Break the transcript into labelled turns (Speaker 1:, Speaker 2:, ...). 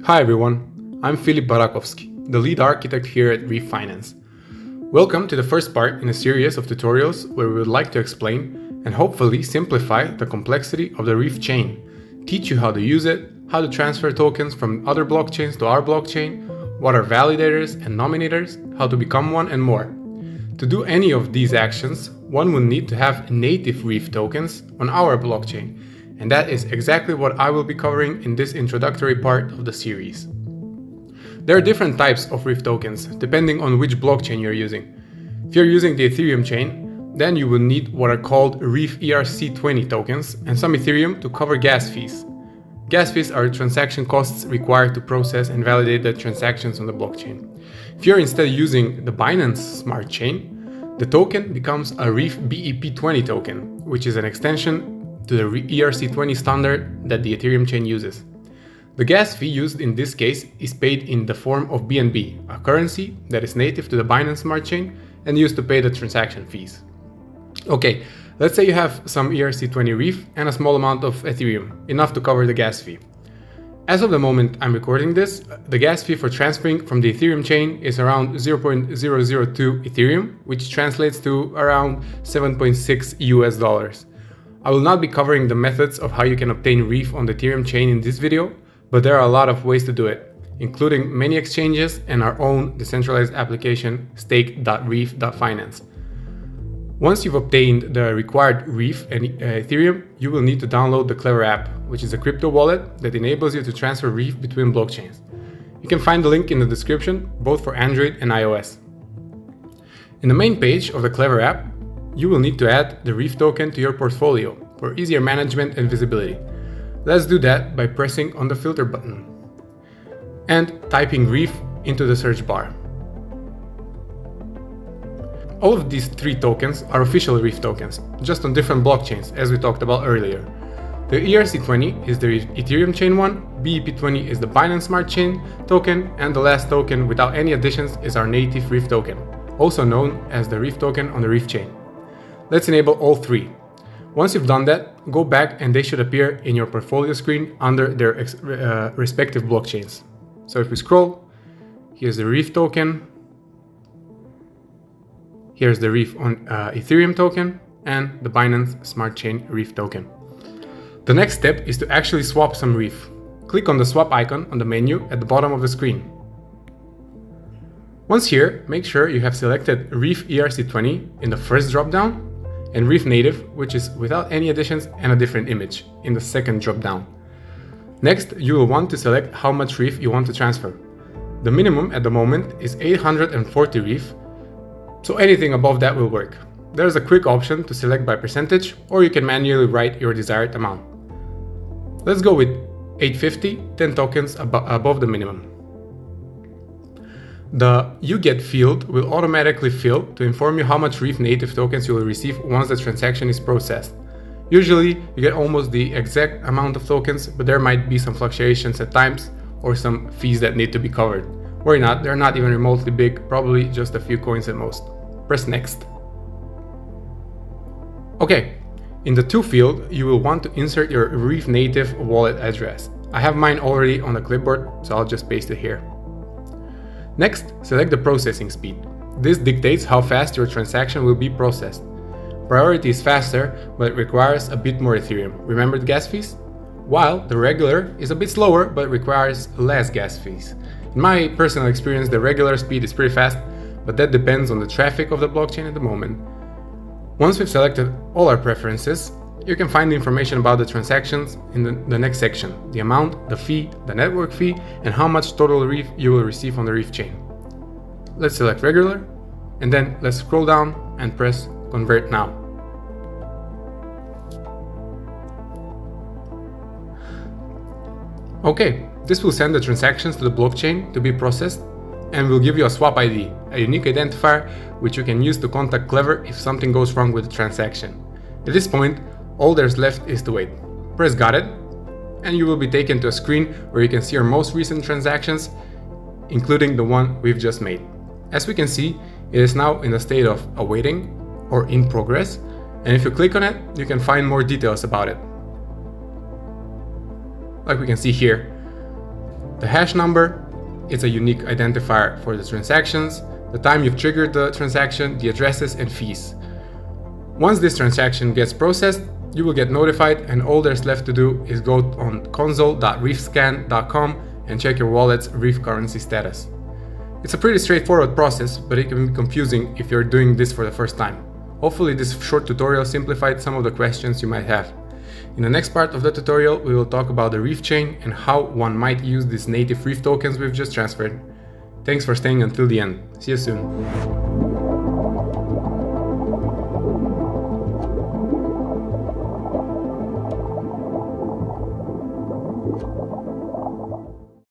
Speaker 1: Hi everyone, I'm Filip, the lead architect here at Reef Finance. Welcome to the first part in a series of tutorials where we would like to explain and hopefully simplify the complexity of the Reef Chain, teach you how to use it, how to transfer tokens from other blockchains to our blockchain, what are validators and nominators, how to become one, and more. To do any of these actions, one will need to have native Reef tokens on our blockchain, and that is exactly what I will be covering in this introductory part of the series. There are different types of Reef tokens, depending on which blockchain you're using. If you're using the Ethereum chain, then you will need what are called Reef ERC20 tokens and some Ethereum to cover gas fees. Gas fees are transaction costs required to process and validate the transactions on the blockchain. If you're instead using the Binance Smart Chain, the token becomes a Reef BEP20 token, which is an extension to the ERC20 standard that the Ethereum chain uses. The gas fee used in this case is paid in the form of BNB, a currency that is native to the Binance Smart Chain and used to pay the transaction fees. Okay, let's say you have some ERC20 Reef and a small amount of Ethereum, enough to cover the gas fee. As of the moment I'm recording this, the gas fee for transferring from the Ethereum chain is around 0.002 Ethereum, which translates to around $7.6. I will not be covering the methods of how you can obtain Reef on the Ethereum chain in this video, but there are a lot of ways to do it, including many exchanges and our own decentralized application stake.reef.finance. Once you've obtained the required Reef and Ethereum, you will need to download the Klever app, which is a crypto wallet that enables you to transfer Reef between blockchains. You can find the link in the description, both for Android and iOS. In the main page of the Klever app, you will need to add the Reef token to your portfolio for easier management and visibility. Let's do that by pressing on the filter button and typing Reef into the search bar. All of these three tokens are official Reef tokens, just on different blockchains, as we talked about earlier. The ERC20 is the Ethereum chain one, BEP20 is the Binance Smart Chain token, and the last token without any additions is our native Reef token, also known as the Reef token on the Reef chain. Let's enable all three. Once you've done that, go back and they should appear in your portfolio screen under their respective blockchains. So if we scroll, here's the Reef token, here's the Reef on Ethereum token, and the Binance Smart Chain Reef token. The next step is to actually swap some Reef. Click on the swap icon on the menu at the bottom of the screen. Once here, make sure you have selected Reef ERC20 in the first dropdown and Reef Native, which is without any additions and a different image, in the second dropdown. Next, you will want to select how much Reef you want to transfer. The minimum at the moment is 840 Reef, so anything above that will work. There is a quick option to select by percentage, or you can manually write your desired amount. Let's go with 850, 10 tokens above the minimum. The You Get field will automatically fill to inform you how much Reef native tokens you will receive once the transaction is processed. Usually, you get almost the exact amount of tokens, but there might be some fluctuations at times or some fees that need to be covered. Worry not, they're not even remotely big, probably just a few coins at most. Press Next. Okay, in the To field, you will want to insert your Reef native wallet address. I have mine already on the clipboard, so I'll just paste it here. Next, select the processing speed. This dictates how fast your transaction will be processed. Priority is faster, but it requires a bit more Ethereum. Remember the gas fees? While the regular is a bit slower, but requires less gas fees. In my personal experience, the regular speed is pretty fast, but that depends on the traffic of the blockchain at the moment. Once we've selected all our preferences, you can find the information about the transactions in the next section, the amount, the fee, the network fee, and how much total Reef you will receive on the Reef chain. Let's select regular, and then let's scroll down and press Convert Now. Okay, this will send the transactions to the blockchain to be processed and will give you a swap ID, a unique identifier which you can use to contact Klever if something goes wrong with the transaction. At this point, all there's left is to wait. Press Got It, and you will be taken to a screen where you can see your most recent transactions, including the one we've just made. As we can see, it is now in a state of awaiting or in progress, and if you click on it, you can find more details about it. Like we can see here. The hash number, it's a unique identifier for the transactions, the time you've triggered the transaction, the addresses and fees. Once this transaction gets processed, you will get notified, and all there's left to do is go on console.reefscan.com and check your wallet's Reef currency status. It's a pretty straightforward process, but it can be confusing if you're doing this for the first time. Hopefully this short tutorial simplified some of the questions you might have. In the next part of the tutorial, we will talk about the Reef Chain and how one might use these native Reef tokens we've just transferred. Thanks for staying until the end. See you soon.